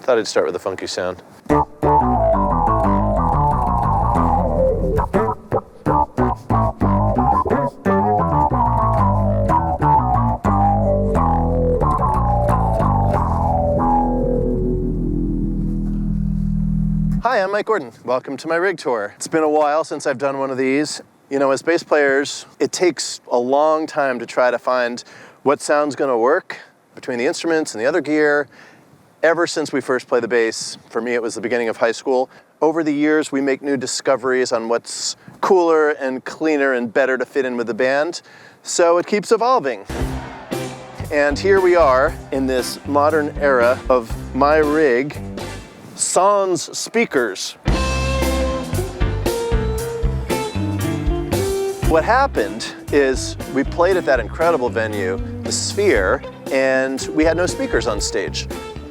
Thought I'd start with a funky sound. Hi, I'm Mike Gordon. Welcome to my rig tour. It's been a while since I've done one of these. You know, as bass players, it takes a long time to try to find what sound's gonna work between the instruments and the other gear. Ever since we first played the bass, for me it was the beginning of high school. Over the years, we make new discoveries on what's cooler and cleaner and better to fit in with the band. So it keeps evolving. And here we are in this modern era of my rig, sans speakers. What happened is we played at that incredible venue, the Sphere, and we had no speakers on stage.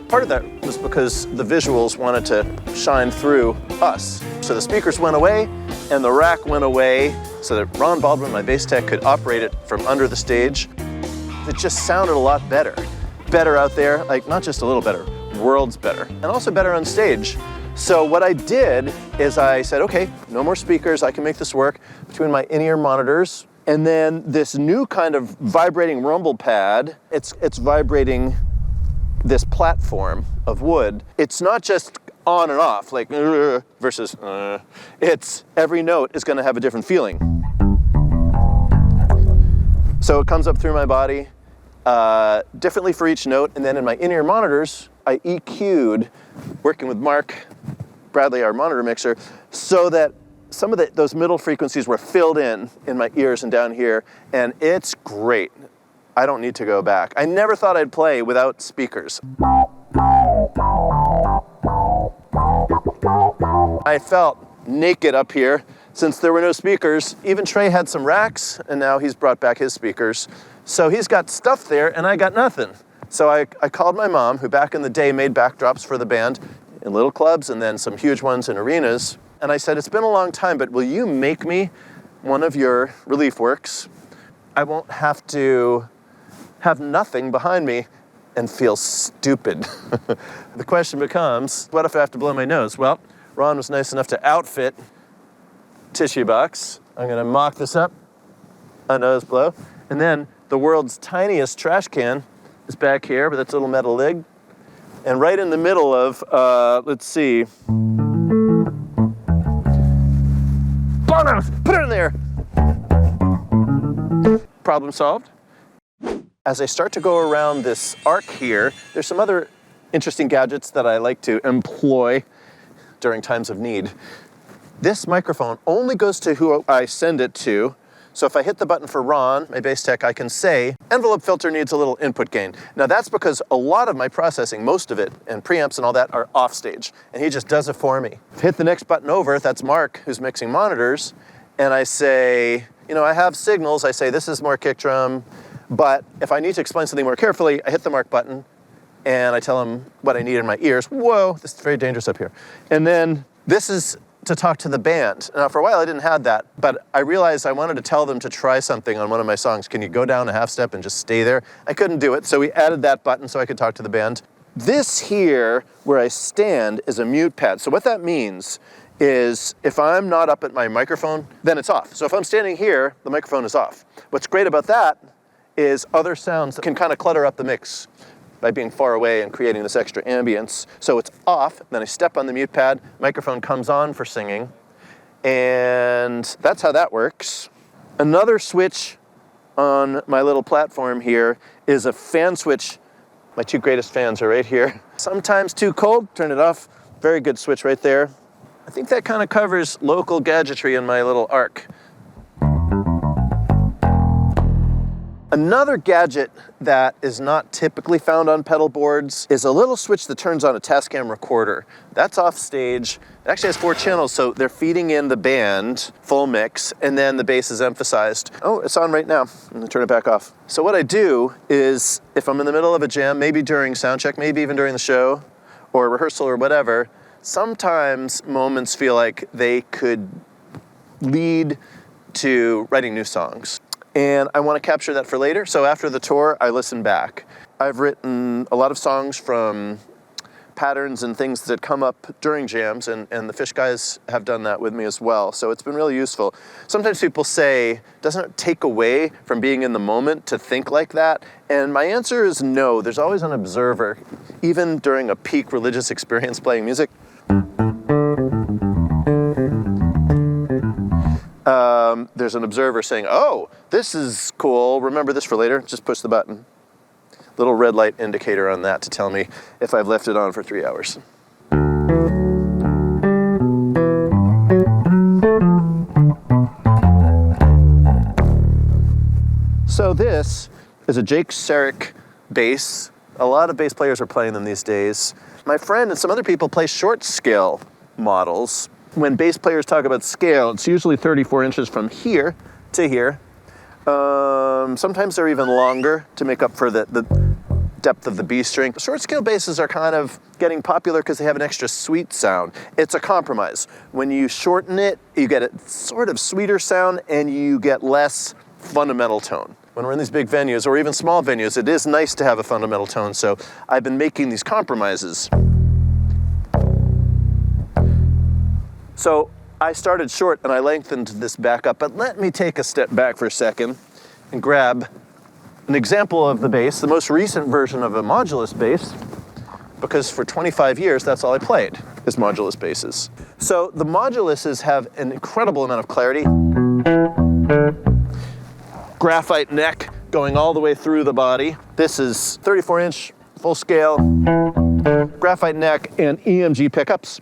Part of that was because the visuals wanted to shine through us. So the speakers went away and the rack went away so that Ron Baldwin, my bass tech, could operate it from under the stage. It just sounded a lot better. Better out there, like not just a little better, worlds better, and also better on stage. So what I did is I said, okay, no more speakers, I can make this work between my in-ear monitors, and then this new kind of vibrating rumble pad, it's vibrating this platform of wood. It's not just on and off, like versus it's every note is gonna have a different feeling. So it comes up through my body differently for each note, and then in my in-ear monitors, I EQ'd, working with Mark Bradley, our monitor mixer, so that some of those middle frequencies were filled in my ears and down here, and it's great. I don't need to go back. I never thought I'd play without speakers. I felt naked up here since there were no speakers. Even Trey had some racks, and now he's brought back his speakers. So he's got stuff there, and I got nothing. So I called my mom, who back in the day made backdrops for the band in little clubs and then some huge ones in arenas. And I said, it's been a long time, but will you make me one of your relief works? I won't have to have nothing behind me and feel stupid. The question becomes, what if I have to blow my nose? Well, Ron was nice enough to outfit tissue box. I'm gonna mock this up, a nose blow. And then the world's tiniest trash can is back here with its little metal lid. And right in the middle of, let's see. Bonos, put it in there. Problem solved. As I start to go around this arc here, there's some other interesting gadgets that I like to employ during times of need. This microphone only goes to who I send it to. So if I hit the button for Ron, my bass tech, I can say, envelope filter needs a little input gain. Now that's because a lot of my processing, most of it, and preamps and all that are off stage, and he just does it for me. Hit the next button over, that's Mark, who's mixing monitors, and I say, you know, I have signals, I say this is more kick drum, but if I need to explain something more carefully, I hit the Mark button, and I tell him what I need in my ears. Whoa, this is very dangerous up here. And then this is to talk to the band. Now for a while I didn't have that, but I realized I wanted to tell them to try something on one of my songs. Can you go down a half step and just stay there? I couldn't do it, so we added that button so I could talk to the band. This here, where I stand, is a mute pad. So what that means is if I'm not up at my microphone, then it's off. So if I'm standing here, the microphone is off. What's great about that is other sounds can kind of clutter up the mix by being far away and creating this extra ambience. So it's off, then I step on the mute pad, microphone comes on for singing, and that's how that works. Another switch on my little platform here is a fan switch. My two greatest fans are right here. Sometimes too cold, turn it off. Very good switch right there. I think that kind of covers local gadgetry in my little arc. Another gadget that is not typically found on pedal boards is a little switch that turns on a Tascam recorder. That's off stage. It actually has 4 channels, so they're feeding in the band, full mix, and then the bass is emphasized. Oh, it's on right now. I'm gonna turn it back off. So what I do is, if I'm in the middle of a jam, maybe during sound check, maybe even during the show, or rehearsal or whatever, sometimes moments feel like they could lead to writing new songs. And I want to capture that for later, so after the tour, I listen back. I've written a lot of songs from patterns and things that come up during jams, and the Phish guys have done that with me as well. So it's been really useful. Sometimes people say, doesn't it take away from being in the moment to think like that? And my answer is no. There's always an observer, even during a peak religious experience playing music. There's an observer saying, oh, this is cool. Remember this for later. Just push the button. Little red light indicator on that to tell me if I've left it on for 3 hours. So this is a Jake Serek bass. A lot of bass players are playing them these days. My friend and some other people play short scale models. When bass players talk about scale, it's usually 34 inches from here to here. Sometimes they're even longer to make up for the depth of the B string. Short scale basses are kind of getting popular because they have an extra sweet sound. It's a compromise. When you shorten it, you get a sort of sweeter sound and you get less fundamental tone. When we're in these big venues or even small venues, it is nice to have a fundamental tone, so I've been making these compromises. So I started short and I lengthened this back up, but let me take a step back for a second and grab an example of the bass, the most recent version of a modulus bass, because for 25 years, that's all I played, is modulus basses. So the moduluses have an incredible amount of clarity. Graphite neck going all the way through the body. This is 34-inch, full scale, graphite neck, and EMG pickups.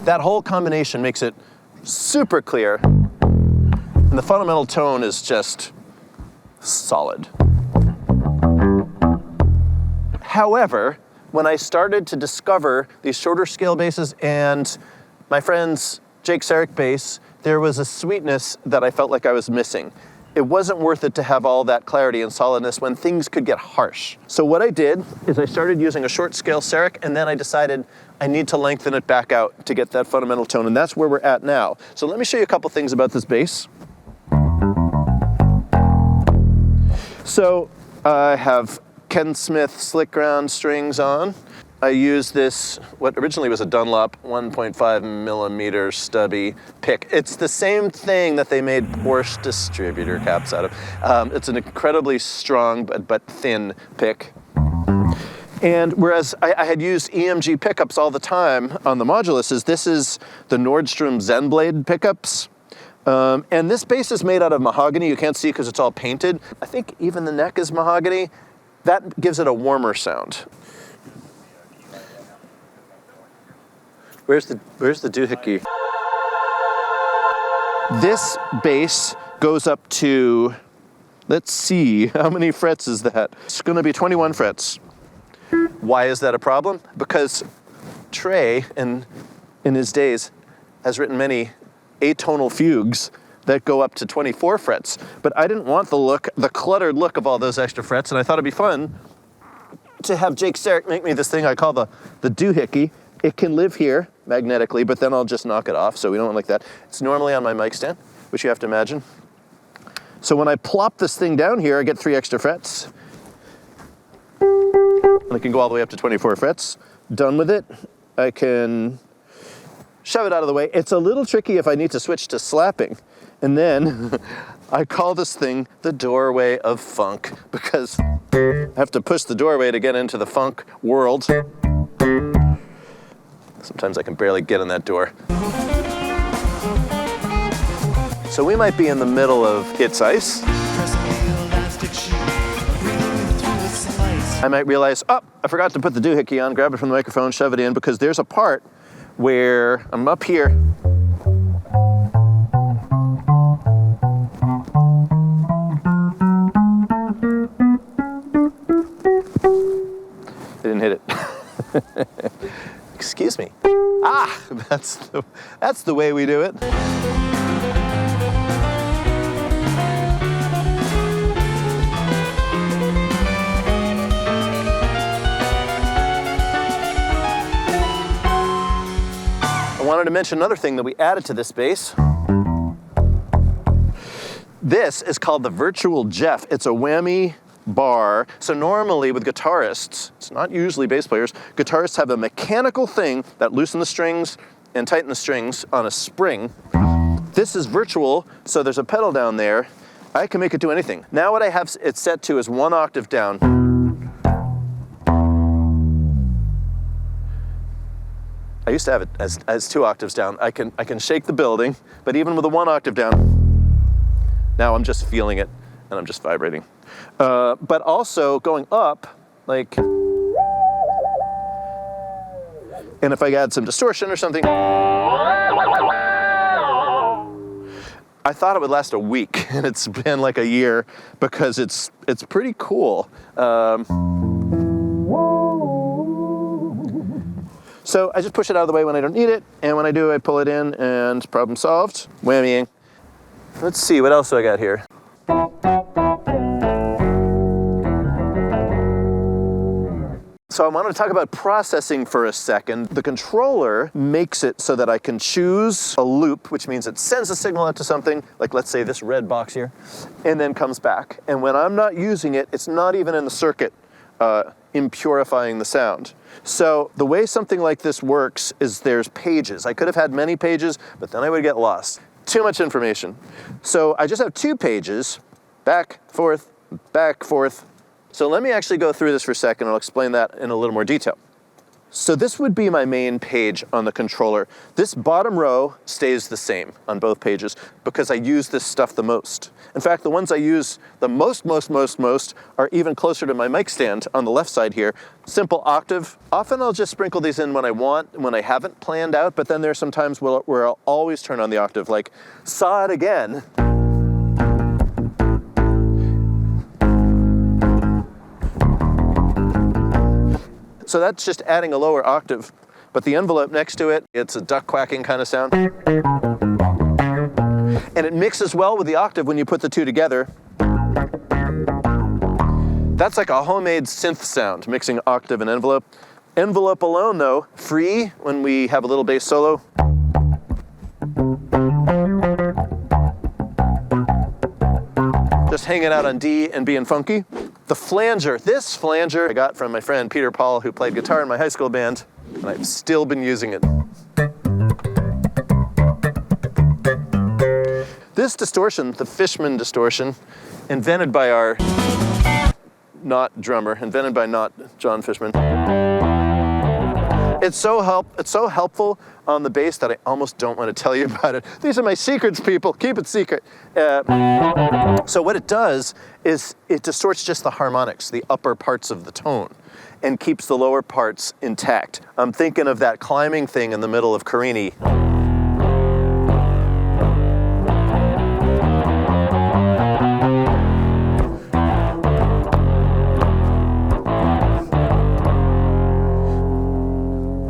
That whole combination makes it super clear, and the fundamental tone is just solid. However, when I started to discover these shorter scale basses and my friend's Jake Serek bass, there was a sweetness that I felt like I was missing. It wasn't worth it to have all that clarity and solidness when things could get harsh. So what I did is I started using a short scale Serek, and then I decided I need to lengthen it back out to get that fundamental tone, and that's where we're at now. So let me show you a couple things about this bass. So I have Ken Smith slick ground strings on. I use this, what originally was a Dunlop 1.5 millimeter stubby pick. It's the same thing that they made Porsche distributor caps out of. It's an incredibly strong but thin pick. And whereas I had used EMG pickups all the time on the moduluses, this is the Nordstrom Zenblade pickups. And this bass is made out of mahogany. You can't see because it's all painted. I think even the neck is mahogany. That gives it a warmer sound. Where's the doohickey? This bass goes up to, let's see, how many frets is that? It's gonna be 21 frets. Why is that a problem? Because Trey, in his days, has written many atonal fugues that go up to 24 frets. But I didn't want the cluttered look of all those extra frets, and I thought it'd be fun to have Jake Serek make me this thing I call the doohickey. It can live here magnetically, but then I'll just knock it off, so we don't want like that. It's normally on my mic stand, which you have to imagine. So when I plop this thing down here, I get 3 extra frets. And I can go all the way up to 24 frets. Done with it, I can shove it out of the way. It's a little tricky if I need to switch to slapping. And then I call this thing the doorway of funk, because I have to push the doorway to get into the funk world. Sometimes I can barely get in that door. So we might be in the middle of It's Ice. I might realize, oh, I forgot to put the doohickey on, grab it from the microphone, shove it in, because there's a part where I'm up here. I didn't hit it. Excuse me. Ah, that's the way we do it. I wanted to mention another thing that we added to this bass. This is called the Virtual Jeff. It's a whammy bar. So normally with guitarists, it's not usually bass players, guitarists have a mechanical thing that loosens the strings and tighten the strings on a spring. This is virtual, so there's a pedal down there. I can make it do anything. Now what I have it set to is 1 octave down. I used to have it as 2 octaves down. I can shake the building, but even with a 1 octave down, now I'm just feeling it and I'm just vibrating. But also going up, like, and if I add some distortion or something, I thought it would last a week, and it's been like a year because it's pretty cool. So I just push it out of the way when I don't need it, and when I do, I pull it in, and problem solved. Whammying. Let's see, what else do I got here? So I wanted to talk about processing for a second. The controller makes it so that I can choose a loop, which means it sends a signal out to something, like let's say this red box here, and then comes back. And when I'm not using it, it's not even in the circuit impurifying the sound. So the way something like this works is there's pages. I could have had many pages, but then I would get lost. Too much information. So I just have 2 pages, back, forth, back, forth. So let me actually go through this for a second. I'll explain that in a little more detail. So this would be my main page on the controller. This bottom row stays the same on both pages because I use this stuff the most. In fact, the ones I use the most are even closer to my mic stand on the left side here. Simple octave. Often I'll just sprinkle these in when I want, when I haven't planned out, but then there's some times where I'll always turn on the octave, like, saw it again. So that's just adding a lower octave, but the envelope next to it, it's a duck quacking kind of sound. And it mixes well with the octave when you put the 2 together. That's like a homemade synth sound, mixing octave and envelope. Envelope alone though, free when we have a little bass solo. Just hanging out on D and being funky. The flanger, this flanger I got from my friend Peter Paul, who played guitar in my high school band, and I've still been using it. This distortion, the Fishman distortion, invented by our not drummer, invented by not John Fishman. It's so helpful on the bass that I almost don't want to tell you about it. These are my secrets, people. Keep it secret. So what it does is it distorts just the harmonics, the upper parts of the tone, and keeps the lower parts intact. I'm thinking of that climbing thing in the middle of Carini.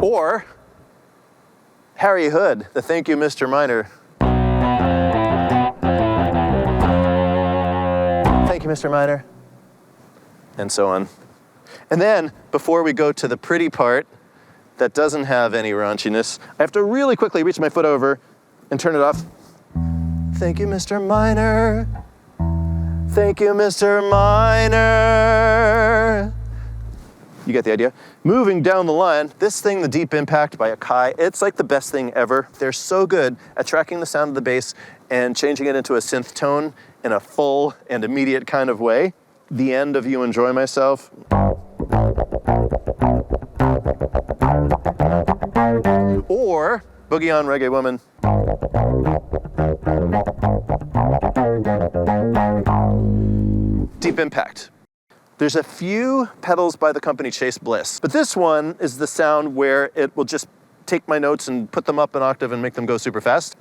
Or Harry Hood, the Thank You, Mr. Minor. Thank you, Mr. Minor. And so on. And then, before we go to the pretty part that doesn't have any raunchiness, I have to really quickly reach my foot over and turn it off. Thank you, Mr. Minor. Thank you, Mr. Minor. You get the idea? Moving down the line, this thing, the Deep Impact by Akai, it's like the best thing ever. They're so good at tracking the sound of the bass and changing it into a synth tone in a full and immediate kind of way. The end of You Enjoy Myself. Or Boogie on Reggae Woman. Deep Impact. There's a few pedals by the company Chase Bliss, but this one is the sound where it will just take my notes and put them up an octave and make them go super fast.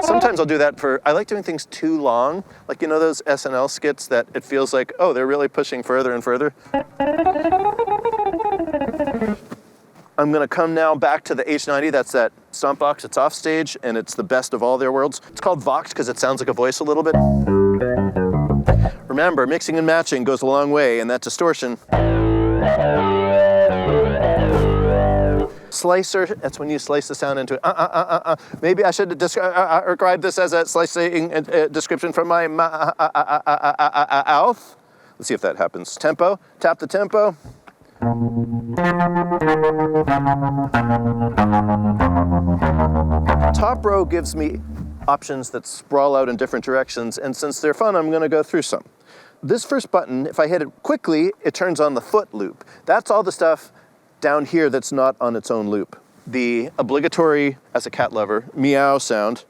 Sometimes I'll do that I like doing things too long. Like, you know those SNL skits that it feels like, oh, they're really pushing further and further? I'm gonna come now back to the H90, that's that stomp box, it's off stage, and it's the best of all their worlds. It's called Vox because it sounds like a voice a little bit. Remember, mixing and matching goes a long way, and that distortion Slicer, that's when you slice the sound into it. Maybe I should describe this as a slicing description from my mouth. Let's see if that happens. Tempo, tap the tempo. Top row gives me options that sprawl out in different directions, and since they're fun, I'm gonna go through some. This first button, if I hit it quickly, it turns on the foot loop. That's all the stuff down here that's not on its own loop. The obligatory, as a cat lover, meow sound.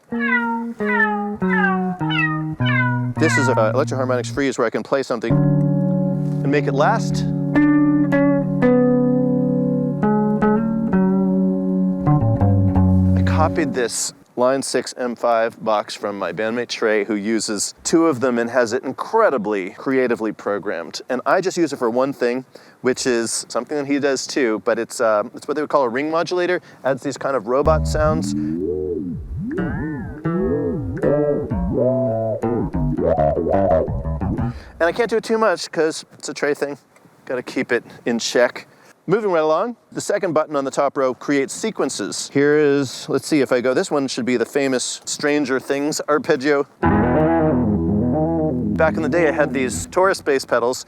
This is Electro-Harmonics Freeze, where I can play something and make it last. I copied this Line 6 M5 box from my bandmate Trey, who uses 2 of them and has it incredibly creatively programmed. And I just use it for one thing, which is something that he does too, but it's what they would call a ring modulator. Adds these kind of robot sounds. And I can't do it too much because it's a Trey thing. Got to keep it in check. Moving right along, the second button on the top row creates sequences. Here is, let's see if I go, this one should be the famous Stranger Things arpeggio. Back in the day, I had these Taurus bass pedals,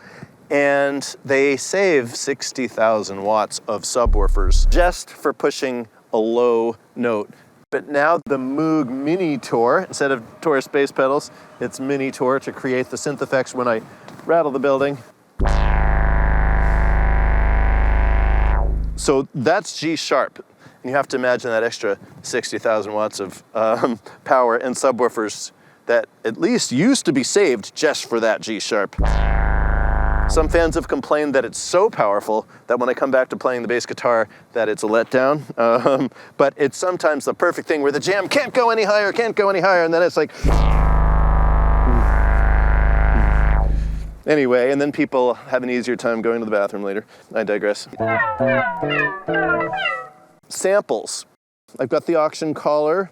and they save 60,000 watts of subwoofers just for pushing a low note. But now the Moog Mini Tour, instead of Taurus bass pedals, it's Mini Tour to create the synth effects when I rattle the building. So that's G sharp. And you have to imagine that extra 60,000 watts of power and subwoofers that at least used to be saved just for that G sharp. Some fans have complained that it's so powerful that when I come back to playing the bass guitar, that it's a letdown. But it's sometimes the perfect thing where the jam can't go any higher, and then it's like... Anyway, and then people have an easier time going to the bathroom later. I digress. Samples. I've got the auction caller.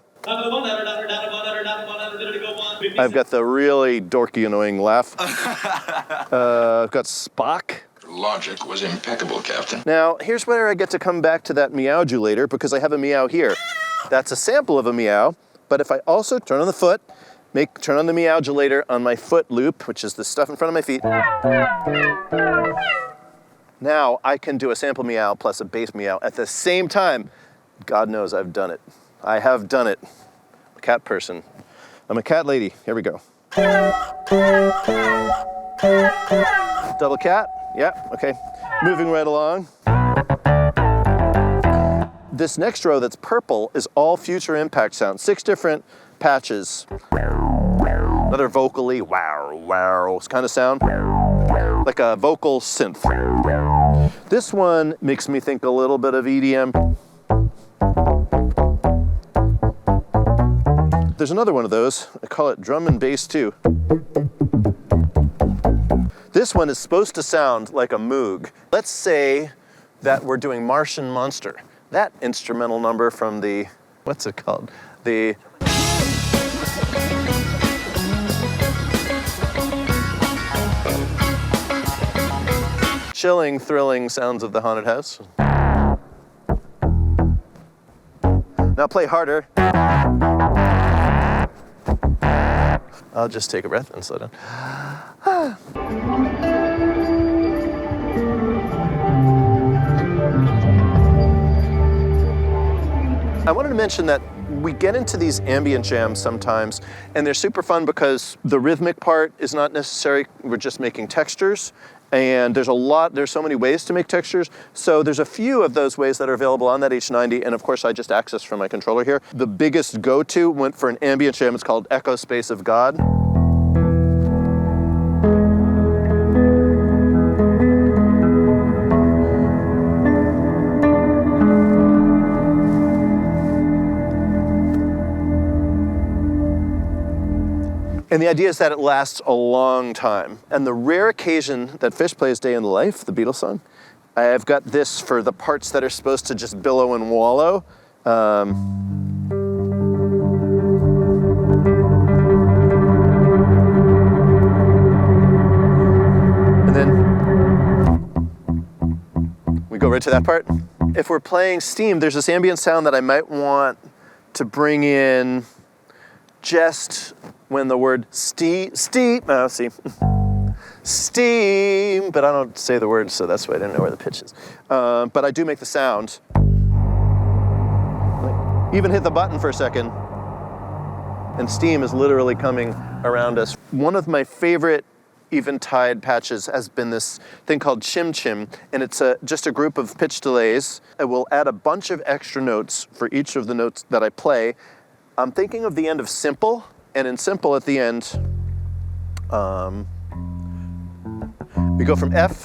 I've got the really dorky, annoying laugh. I've got Spock. Logic was impeccable, Captain. Now, here's where I get to come back to that meowdulator, because I have a meow here. That's a sample of a meow, but if I also turn on the foot, turn on the meowdulator on my foot loop, which is the stuff in front of my feet. Now I can do a sample meow plus a bass meow at the same time. God knows I've done it. I have done it. I'm a cat person. I'm a cat lady. Here we go. Double cat. Yeah, okay. Moving right along. This next row that's purple is all future impact sounds. 6 different patches. Another vocally wow kind of sound, like a vocal synth. This one makes me think a little bit of EDM. There's another one of those. I call it drum and bass too. This one is supposed to sound like a Moog. Let's say that we're doing Martian Monster. That instrumental number from the, what's it called? The chilling, thrilling sounds of the haunted house. Now play harder. I'll just take a breath and slow down. I wanted to mention that we get into these ambient jams sometimes, and they're super fun because the rhythmic part is not necessary. We're just making textures, and there's so many ways to make textures. So there's a few of those ways that are available on that H90, and of course I just access from my controller here. The biggest go-to went for an ambient jam. It's called Echo Space of God. And the idea is that it lasts a long time. And the rare occasion that Phish plays Day in the Life, the Beatles song, I've got this for the parts that are supposed to just billow and wallow. And then we go right to that part. if we're playing steam, there's this ambient sound that I might want to bring in just when the word steam, steam, but I don't say the word, so that's why I didn't know where the pitch is. But I do make the sound. Even hit the button for a second, and steam is literally coming around us. One of my favorite Eventide patches has been this thing called Chim Chim, and it's just a group of pitch delays. I will add a bunch of extra notes for each of the notes that I play. I'm thinking of the end of simple, and in simple at the end, we go from F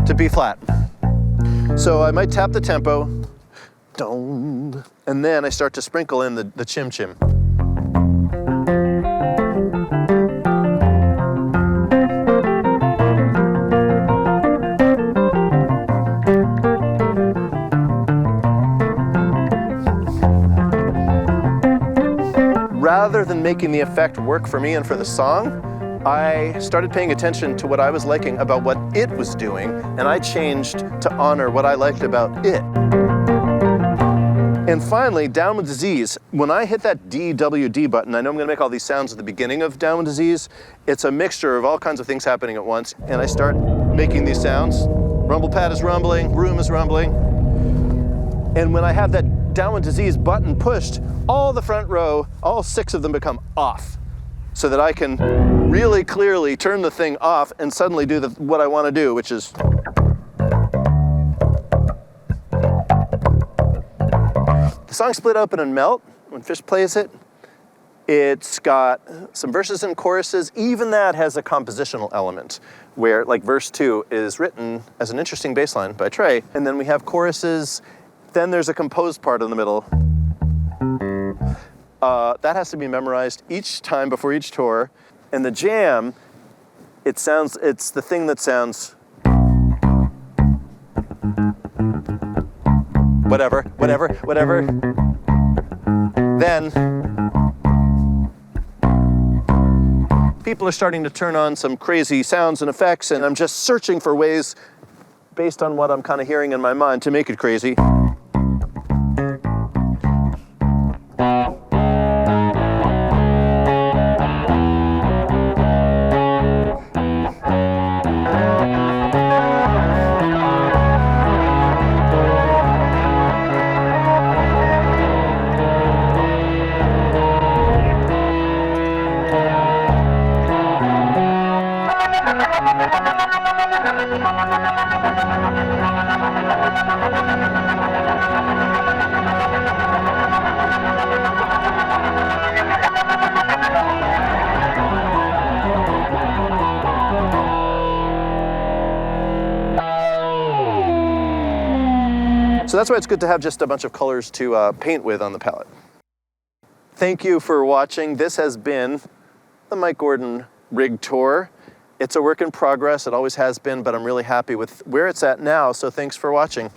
to B flat. So I might tap the tempo, and then I start to sprinkle in the Chim Chim. Rather than making the effect work for me and for the song, I started paying attention to what I was liking about what it was doing, and I changed to honor what I liked about it. And finally, Down with Disease. When I hit that DWD button, I know I'm gonna make all these sounds at the beginning of Down with Disease. It's a mixture of all kinds of things happening at once, and I start making these sounds. Rumble pad is rumbling, room is rumbling. And when I have that Down with Disease button pushed, all the front row, all 6 of them become off, so that I can really clearly turn the thing off and suddenly do what I want to do, which is. The song split open and melt when Phish plays it. It's got some verses and choruses. Even that has a compositional element where, like, verse 2 is written as an interesting bass line by Trey, and then we have choruses. Then there's a composed part in the middle. That has to be memorized each time before each tour. And the jam, it's the thing that sounds whatever. Then people are starting to turn on some crazy sounds and effects, and I'm just searching for ways based on what I'm kind of hearing in my mind to make it crazy. So that's why it's good to have just a bunch of colors to paint with on the palette. Thank you for watching. This has been the Mike Gordon Rig Tour. It's a work in progress, it always has been, but I'm really happy with where it's at now, so thanks for watching.